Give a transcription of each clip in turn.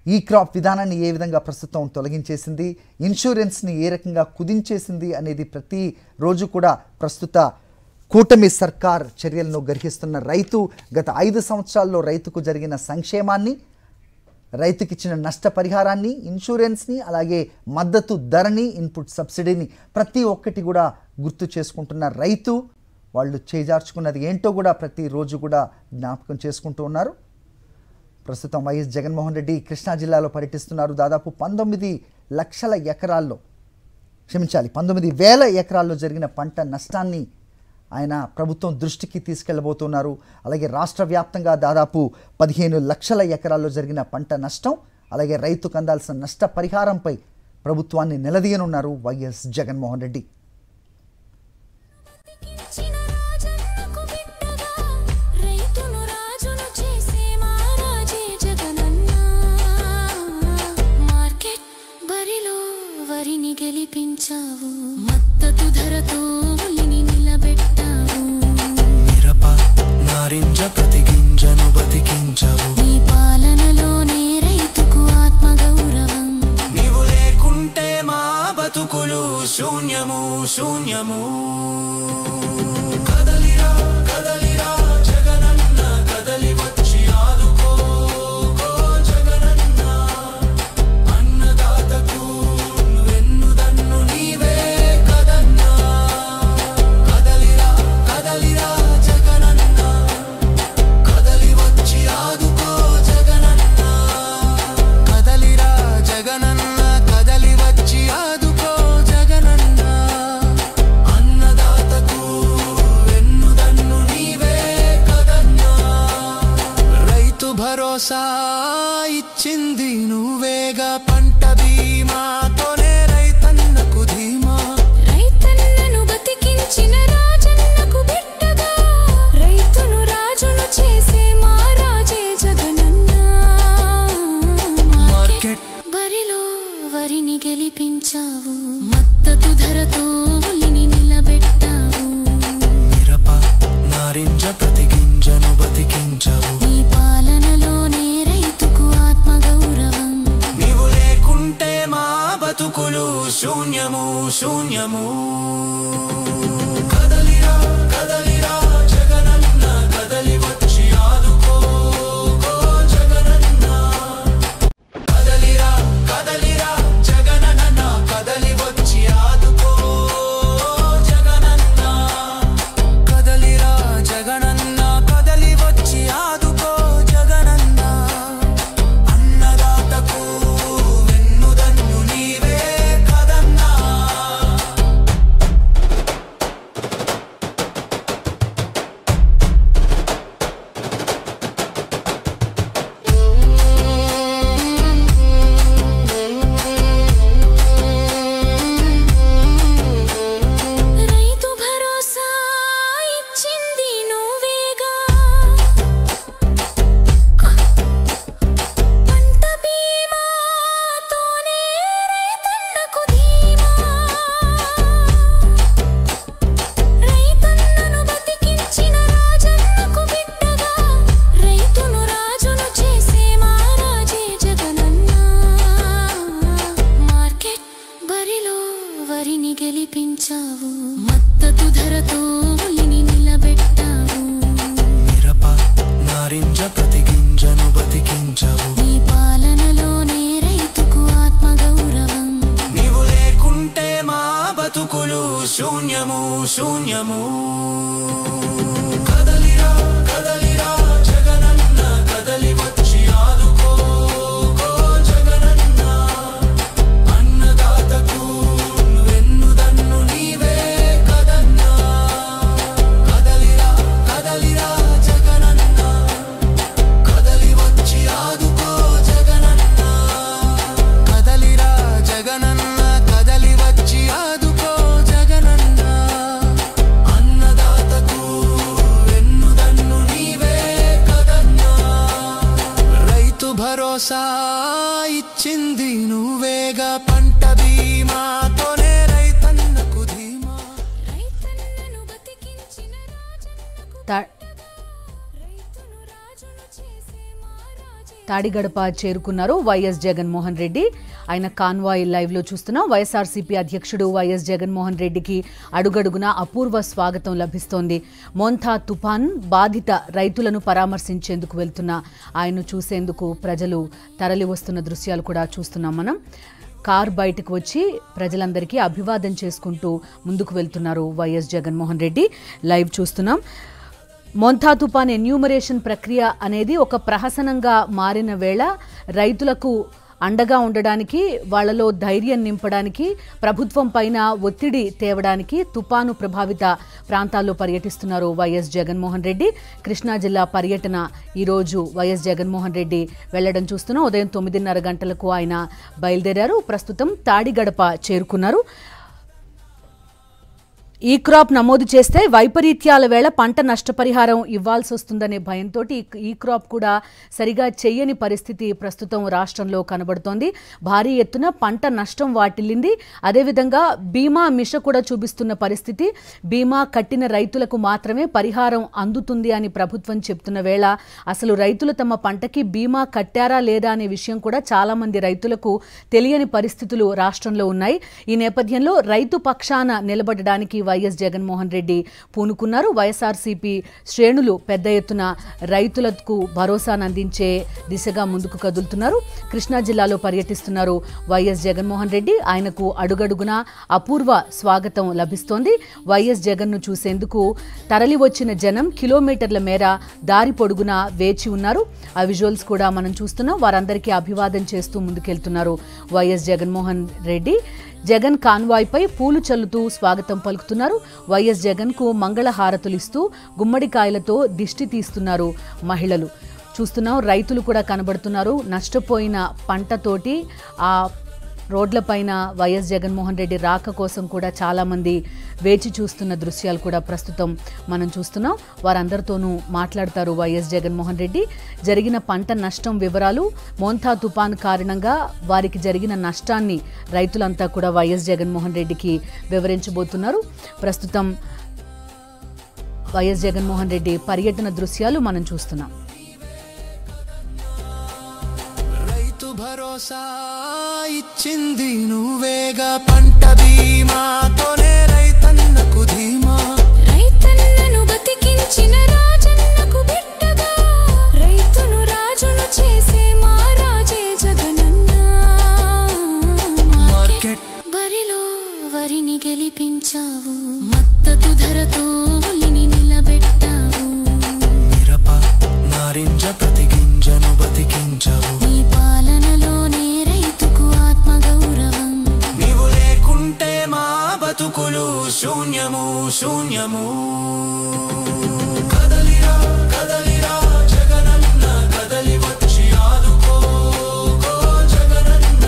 ఈ క్రాప్ విధానాన్ని ఏ విధంగా ప్రస్తుతం తొలగించేసింది, ఇన్సూరెన్స్ని ఏ రకంగా కుదించేసింది అనేది ప్రతిరోజు కూడా ప్రస్తుత కూటమి సర్కార్ చర్యలను గర్హిస్తున్న రైతు గత 5 సంవత్సరాల్లో రైతుకు జరిగిన సంక్షేమాన్ని, రైతుకిచ్చిన నష్టపరిహారాన్ని, ఇన్సూరెన్స్ని, అలాగే మద్దతు ధరని, ఇన్పుట్ సబ్సిడీని ప్రతి ఒక్కటి కూడా గుర్తు చేసుకుంటున్న రైతు వాళ్ళు చేజార్చుకున్నది ఏంటో కూడా ప్రతిరోజు కూడా జ్ఞాపకం చేసుకుంటూ ఉన్నారు. ప్రస్తుతం వైఎస్ జగన్మోహన్ రెడ్డి కృష్ణా జిల్లాలో పర్యటిస్తున్నారు. దాదాపు 19,00,000 ఎకరాల్లో 19,000 ఎకరాల్లో జరిగిన పంట నష్టాన్ని ఆయన ప్రభుత్వం దృష్టికి తీసుకెళ్లబోతున్నారు. అలాగే రాష్ట్ర వ్యాప్తంగా దాదాపు 15,00,000 ఎకరాల్లో జరిగిన పంట నష్టం, అలాగే రైతుకు అందాల్సిన నష్టపరిహారంపై ప్రభుత్వాన్ని నిలదీయనున్నారు వైఎస్ జగన్మోహన్ రెడ్డి. గెలిపించావు మద్దతు ధరతో ఉలిని నిలబెట్టావు, మిరప నారింజ ప్రతి గింజను బతికించావు, నీ పాలనలోనే రైతుకు ఆత్మగౌరవం, నీవు లేకుంటే మా బతుకులు శూన్యము శూన్యము. కదలిరా కదలిరా జగనన్న కదలి వచ్చి ఆదుకో జగనన్న, అన్నదాతకు భరోసా ఇచ్చింది నువ్వేగా, పంట బీమాతోనే రైతన్నకు ధీమా, రైతన్నను బతికించిన రాజన్నకు బిడ్డగా, రైతును రాజును చేసే మా రాజే జగనన్న, మార్కెట్ బరిలో వరిని గెలిపించావు, మద్దతు ధరతో ఉలిని నిలబెట్టావు, మిరప నారింజ ప్రతి గింజను బతికించావు, నీ పాలనలోనే రైతుకు ఆత్మగౌరవం, నీవు లేకుంటే మా బతుకులు శూన్యము శూన్యము. కదలిరా కదలిరా జగనన్న కదలి వచ్చి ఆదుకో జగనన్న, కదలిరా కదలిరా జగనన్న కదలి వచ్చి ఆదుకో జగనన్న, కదలిరా జగనన్న కదలి వచ్చి ఆదుకో జగనన్న, అన్నదాతకు వెన్నుదన్ను నీవే కదన్నా. రైతు భరోసా ఇచ్చింది నువ్వేగా, పంట బీమాతోనే రైతన్నకు ధీమా, రైతన్నను బతికించిన రాజన్నకు బిడ్డగా, రైతును రాజును చేసే మా రాజే జగనన్న, మార్కెట్ బరిలో వరిని గెలిపించావు, మద్దతు ధరతో ఉలిని నిలబెట్టావు, మిరప నారింజ ప్రతి గింజను బతికించావు, నీ పాలనలోనే రైతుకు ఆత్మగౌరవం, నీవు లేకుంటే మా బతుకులు శూన్యము శూన్యము. కదలిరా కదలిరా జగనన్న కదలి వచ్చి ఆదుకో జగనన్న, అన్నదాతకు వెన్నుదన్ను నీవే కదన్నా, కదలిరా కదలిరా జగనన్న కదలి వచ్చి ఆదుకో జగనన్న, కదలిరా జగనన్న కదలి వచ్చి ఆదుకో జగనన్న, అన్నదాతకు వెన్నుదన్ను నీవే కదన్నా, రైతు భరోసా ఇచ్చింది నువ్వేగా, పంట బీమాతోనే రైతన్నకు ధీమా, రైతన్నను బతికించిన రాజన్నకు రైతును రాజును చేసే మా రాజే తాడిగడప చేరుకున్నారు వైఎస్ జగన్మోహన్ రెడ్డి. ఆయన కాన్వాయ్ లైవ్లో చూస్తున్నాం. వైఎస్ఆర్సీపీ అధ్యక్షుడు వైఎస్ జగన్మోహన్ రెడ్డికి అడుగడుగునా అపూర్వ స్వాగతం లభిస్తోంది. మోంథా తుఫాన్ బాధిత రైతులను పరామర్శించేందుకు వెళ్తున్న ఆయన్ను చూసేందుకు ప్రజలు తరలి వస్తున్న దృశ్యాలు కూడా చూస్తున్నాం మనం. కార్ బయటకు వచ్చి ప్రజలందరికీ అభివాదం చేసుకుంటూ ముందుకు వెళ్తున్నారు వైఎస్ జగన్మోహన్ రెడ్డి. లైవ్ చూస్తున్నాం. మోంథా తుఫాన్ ఎన్యూమరేషన్ ప్రక్రియ అనేది ఒక ప్రహసనంగా మారిన వేళ రైతులకు అండగా ఉండడానికి, వాళ్లలో ధైర్యం నింపడానికి, ప్రభుత్వం పైన ఒత్తిడి తేవడానికి తుపాను ప్రభావిత ప్రాంతాల్లో పర్యటిస్తున్నారు వైఎస్ జగన్మోహన్ రెడ్డి. కృష్ణా జిల్లా పర్యటన ఈరోజు వైఎస్ జగన్మోహన్ రెడ్డి వెళ్లడం చూస్తున్నాం. ఉదయం 9:30 గంటలకు ఆయన బయలుదేరారు. ప్రస్తుతం తాడిగడప చేరుకున్నారు. ఈ క్రాప్ నమోదు చేస్తే వైపరీత్యాల వేళ పంట నష్టపరిహారం ఇవ్వాల్సి వస్తుందనే భయంతో ఈ క్రాప్ కూడా సరిగా చెయ్యని పరిస్థితి ప్రస్తుతం రాష్ట్రంలో కనబడుతోంది. భారీ ఎత్తున పంట నష్టం వాటిల్లింది. అదేవిధంగా బీమా మిష కూడా చూపిస్తున్న పరిస్థితి. బీమా కట్టిన రైతులకు మాత్రమే పరిహారం అందుతుంది అని ప్రభుత్వం చెప్తున్న వేళ అసలు రైతులు తమ పంటకి బీమా కట్టారా లేదా అనే విషయం కూడా చాలా మంది రైతులకు తెలియని పరిస్థితులు రాష్ట్రంలో ఉన్నాయి. ఈ నేపథ్యంలో రైతు పక్షాన నిలబడడానికి వైఎస్ జగన్మోహన్ రెడ్డి పూనుకున్నారు. వైఎస్ఆర్సీపీ శ్రేణులు పెద్ద ఎత్తున రైతులకు భరోసాను అందించే దిశగా ముందుకు కదులుతున్నారు. కృష్ణా జిల్లాలో పర్యటిస్తున్నారు వైఎస్ జగన్మోహన్ రెడ్డి. ఆయనకు అడుగడుగునా అపూర్వ స్వాగతం లభిస్తోంది. వైఎస్ జగన్ను చూసేందుకు తరలి వచ్చిన జనం కిలోమీటర్ల మేర దారి పొడుగునా వేచి ఉన్నారు. ఆ విజువల్స్ కూడా మనం చూస్తున్నాం. వారందరికీ అభివాదం చేస్తూ ముందుకెళ్తున్నారు వైఎస్ జగన్మోహన్ రెడ్డి. జగన్ కాన్వాయ్పై పూలు చల్లుతూ స్వాగతం పలుకుతున్నారు. వైఎస్ జగన్కు మంగళహారతులు ఇస్తూ గుమ్మడికాయలతో దిష్టి తీస్తున్నారు మహిళలు. చూస్తున్నాం, రైతులు కూడా కనబడుతున్నారు. నష్టపోయిన పంటతోటి ఆ రోడ్లపైన వైఎస్ జగన్మోహన్ రెడ్డి రాక కోసం కూడా చాలామంది వేచి చూస్తున్న దృశ్యాలు కూడా ప్రస్తుతం మనం చూస్తున్నాం. వారందరితోనూ మాట్లాడతారు వైఎస్ జగన్మోహన్ రెడ్డి. జరిగిన పంట నష్టం వివరాలు, మోంథా తుఫాన్ కారణంగా వారికి జరిగిన నష్టాన్ని రైతులంతా కూడా వైఎస్ జగన్మోహన్ రెడ్డికి వివరించబోతున్నారు. ప్రస్తుతం వైఎస్ జగన్మోహన్ రెడ్డి పర్యటన దృశ్యాలు మనం చూస్తున్నాం. భరోసా ఇచ్చింది నువ్వేగా, పంట బీమాతోనే రైతన్నకు ధీమా. రైతన్నను బతికించిన రాజన్నకు బిడ్డగా, రైతును రాజును చేసే మా రాజే జగనన్న. మార్కెట్ బరిలో వరిని గెలిపించావు, మద్దతు ధరతో ఉల్లిని నిలబెట్టావు. మిరప నారింజ ప్రతి గింజను బతికించావు. శూన్యము శూన్యము. కదలిరా కదలిరా జగనన్న, కదలి వచ్చి ఆదుకో జగనన్న.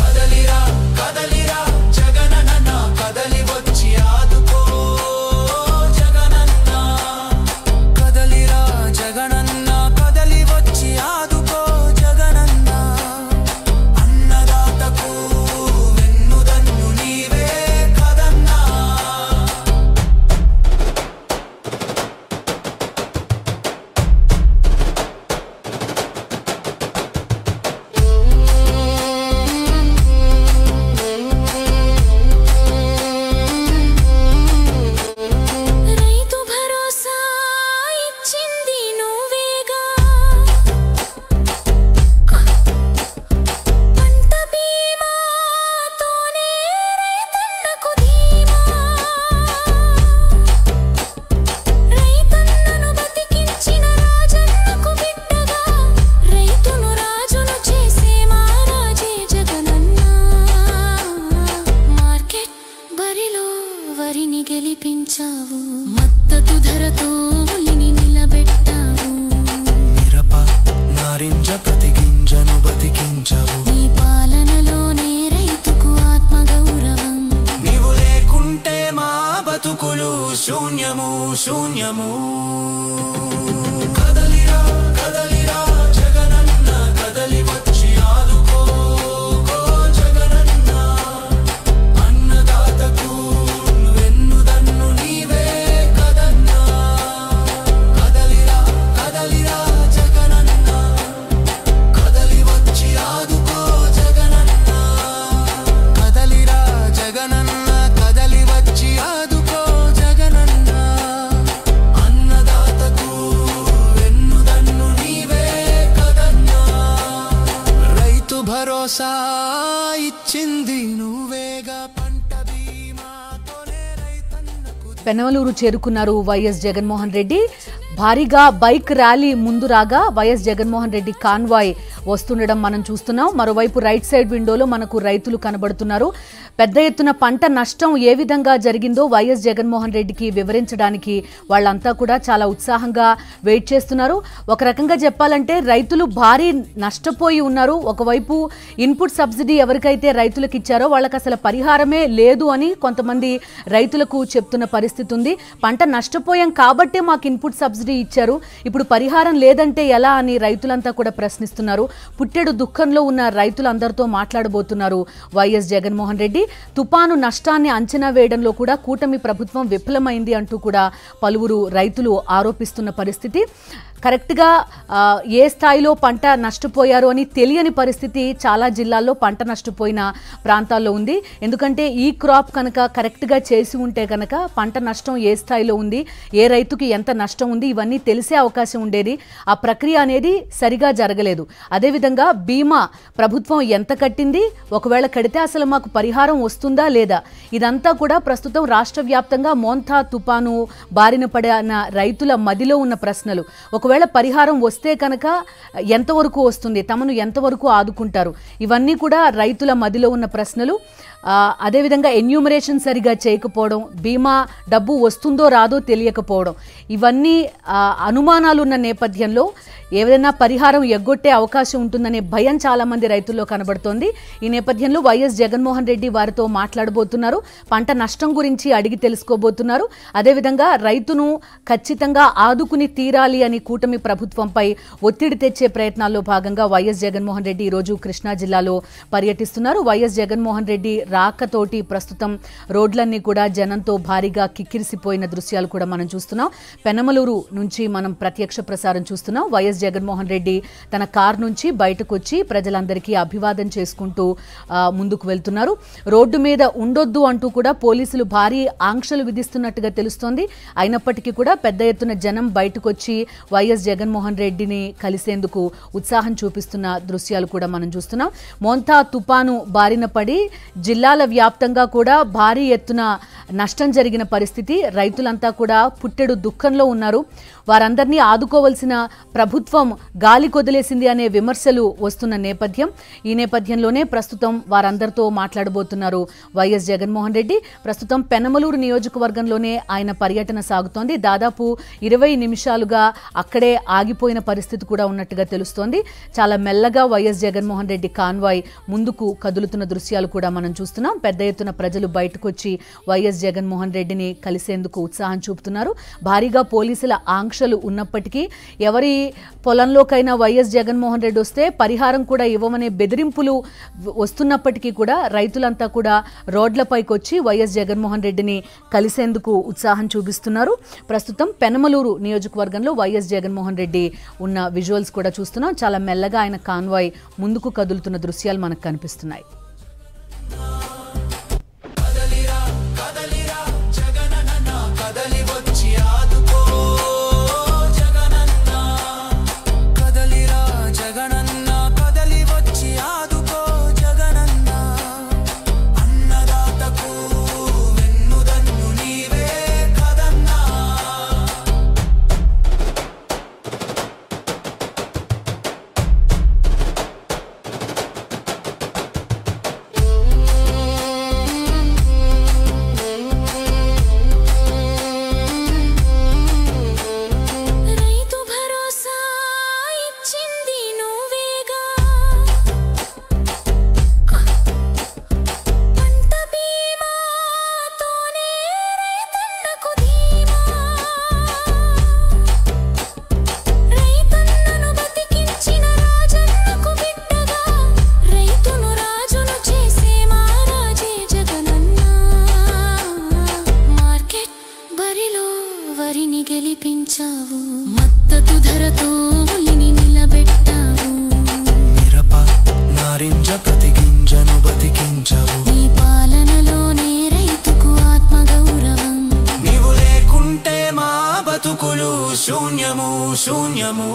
కదలిరా కదలిరా జగనన్న, కదలి వచ్చి ఆదుకో జగనన్న. కదలిరా జగనన్న, కదలి వచ్చి ఆదుకో జగనన్న. అన్నదాతకు వెన్నుదన్ను నీవే. గెలిపించావు, మద్దతు ధరతో ఉల్లిని నిలబెట్టావు. మిరప నారింజ ప్రతి గింజను బతికించావు. నీ పాలనలోనే రైతుకు ఆత్మగౌరవం. నీవు లేకుంటే మా బతుకులు శూన్యము శూన్యము. కదలిరా కదలిరా జగనన్న, కదలి వచ్చి ఆదుకో జగనన్న. అన్నదాతకు వెన్నుదన్ను నీవే కదన్నా. కదలిరా కదలిరా జగనన్న, భరోసా ఇచ్చింది నువ్వేగా పంట బీమాతోనే రైతన్నకు పెనమలూరు చేరుకున్నారు వైఎస్ జగన్మోహన్ రెడ్డి. భారీగా బైక్ ర్యాలీ ముందు రాగా వైఎస్ జగన్మోహన్ రెడ్డి కాన్వాయ్ వస్తుండడం మనం చూస్తున్నాం. మరోవైపు రైట్ సైడ్ విండోలో మనకు రైతులు కనబడుతున్నారు. పెద్ద ఎత్తున పంట నష్టం ఏ విధంగా జరిగిందో వైఎస్ జగన్మోహన్ రెడ్డికి వివరించడానికి వాళ్ళంతా కూడా చాలా ఉత్సాహంగా వెయిట్ చేస్తున్నారు. ఒక రకంగా చెప్పాలంటే రైతులు భారీ నష్టపోయి ఉన్నారు. ఒకవైపు ఇన్పుట్ సబ్సిడీ ఎవరికైతే రైతులకు ఇచ్చారో వాళ్ళకి అసలు పరిహారమే లేదు అని కొంతమంది రైతులకు చెప్తున్న పరిస్థితి ఉంది. పంట నష్టపోయాం కాబట్టే మాకు ఇన్పుట్ సబ్సిడీ ఇచ్చారు, ఇప్పుడు పరిహారం లేదంటే ఎలా అని రైతులంతా కూడా ప్రశ్నిస్తున్నారు. పుట్టెడు దుఃఖంలో ఉన్న రైతులందరితో మాట్లాడబోతున్నారు వైఎస్ జగన్మోహన్ రెడ్డి. తుపాను నష్టాన్ని అంచనా వేయడంలో కూడా కూటమి ప్రభుత్వం విఫలమైంది అంటూ కూడా పలువురు రైతులు ఆరోపిస్తున్న పరిస్థితి. కరెక్ట్గా ఏ స్థాయిలో పంట నష్టపోయారో అని తెలియని పరిస్థితి చాలా జిల్లాల్లో పంట నష్టపోయిన ప్రాంతాల్లో ఉంది. ఎందుకంటే ఈ క్రాప్ కనుక కరెక్ట్గా చేసి ఉంటే కనుక పంట నష్టం ఏ స్థాయిలో ఉంది, ఏ రైతుకి ఎంత నష్టం ఉంది ఇవన్నీ తెలిసే అవకాశం ఉండేది. ఆ ప్రక్రియ అనేది సరిగా జరగలేదు. అదేవిధంగా బీమా ప్రభుత్వం ఎంత కట్టింది, ఒకవేళ కడితే అసలు మాకు పరిహారం వస్తుందా లేదా, ఇదంతా కూడా ప్రస్తుతం రాష్ట్ర వ్యాప్తంగా మోంతా తుపాను బారిన పడిన రైతుల మదిలో ఉన్న ప్రశ్నలు. ఒకవేళ పరిహారం వస్తే కనుక ఎంతవరకు వస్తుంది, తమను ఎంతవరకు ఆదుకుంటారు, ఇవన్నీ కూడా రైతుల మదిలో ఉన్న ప్రశ్నలు. అదేవిధంగా ఎన్యూమరేషన్ సరిగా చేయకపోవడం, బీమా డబ్బు వస్తుందో రాదో తెలియకపోవడం, ఇవన్నీ అనుమానాలు ఉన్న నేపథ్యంలో ఏదైనా పరిహారం ఎగ్గొట్టే అవకాశం ఉంటుందనే భయం చాలా మంది రైతుల్లో కనబడుతోంది. ఈ నేపథ్యంలో వైఎస్ జగన్మోహన్ రెడ్డి వారితో మాట్లాడబోతున్నారు. పంట నష్టం గురించి అడిగి తెలుసుకోబోతున్నారు. అదేవిధంగా రైతును ఖచ్చితంగా ఆదుకుని తీరాలి అని కూటమి ప్రభుత్వంపై ఒత్తిడి తెచ్చే ప్రయత్నాల్లో భాగంగా వైఎస్ జగన్మోహన్ రెడ్డి ఈరోజు కృష్ణా జిల్లాలో పర్యటిస్తున్నారు. వైఎస్ జగన్మోహన్ రెడ్డి రాకతోటి ప్రస్తుతం రోడ్లన్నీ కూడా జనంతో భారీగా కిక్కిరిసిపోయిన దృశ్యాలు కూడా మనం చూస్తున్నాం. పెనమలూరు నుంచి మనం ప్రత్యక్ష ప్రసారం చూస్తున్నాం. వైఎస్ జగన్మోహన్ రెడ్డి తన కారు నుంచి బయటకు వచ్చి ప్రజలందరికీ అభివాదం చేసుకుంటూ ముందుకు వెళ్తున్నారు. రోడ్డు మీద ఉండొద్దు అంటూ కూడా పోలీసులు భారీ ఆంక్షలు విధిస్తున్నట్టుగా తెలుస్తోంది. అయినప్పటికీ కూడా పెద్ద ఎత్తున జనం బయటకు వచ్చి వైఎస్ జగన్మోహన్ రెడ్డిని కలిసేందుకు ఉత్సాహం చూపిస్తున్న దృశ్యాలు కూడా మనం చూస్తున్నాం. మోంతా తుపాను బారిన పడి జిల్లాల వ్యాప్తంగా కూడా భారీ ఎత్తున నష్టం జరిగిన పరిస్థితి. రైతులంతా కూడా పుట్టెడు దుఃఖంలో ఉన్నారు. వారందరినీ ఆదుకోవాల్సిన ప్రభుత్వం గాలి కొదిలేసింది అనే విమర్శలు వస్తున్న నేపథ్యం. ఈ నేపథ్యంలోనే ప్రస్తుతం వారందరితో మాట్లాడబోతున్నారు వైఎస్ జగన్మోహన్ రెడ్డి. ప్రస్తుతం పెనమలూరు నియోజకవర్గంలోనే ఆయన పర్యటన సాగుతోంది. దాదాపు 20 నిమిషాలుగా అక్కడే ఆగిపోయిన పరిస్థితి కూడా ఉన్నట్టుగా తెలుస్తోంది. చాలా మెల్లగా వైఎస్ జగన్మోహన్ రెడ్డి కాన్వాయ్ ముందుకు కదులుతున్న దృశ్యాలు కూడా మనం చూస్తున్నాం. పెద్ద ఎత్తున ప్రజలు బయటకు వచ్చి వైఎస్ జగన్మోహన్ రెడ్డిని కలిసేందుకు ఉత్సాహం చూపుతున్నారు. భారీగా పోలీసుల ఆంక్షలు ఉన్నప్పటికీ ఎవరి పొలంలోకైనా వైఎస్ జగన్మోహన్ రెడ్డి వస్తే పరిహారం కూడా ఇవ్వమనే బెదిరింపులు వస్తున్నప్పటికీ కూడా రైతులంతా కూడా రోడ్లపైకి వచ్చి వైఎస్ జగన్మోహన్ రెడ్డిని కలిసేందుకు ఉత్సాహం చూపిస్తున్నారు. ప్రస్తుతం పెనమలూరు నియోజకవర్గంలో వైఎస్ జగన్మోహన్ రెడ్డి ఉన్న విజువల్స్ కూడా చూస్తున్నాం. చాలా మెల్లగా ఆయన కాన్వాయ్ ముందుకు కదులుతున్న దృశ్యాలు మనకు కనిపిస్తున్నాయి. మద్దతు ధరతో ఉలిని నిలబెట్టావు. మిరప నారింజ ప్రతి గింజను బతికించవు. నీ పాలనలోనే రైతుకు ఆత్మగౌరవం. నీవు లేకుంటే మా బతుకులు శూన్యము శూన్యము.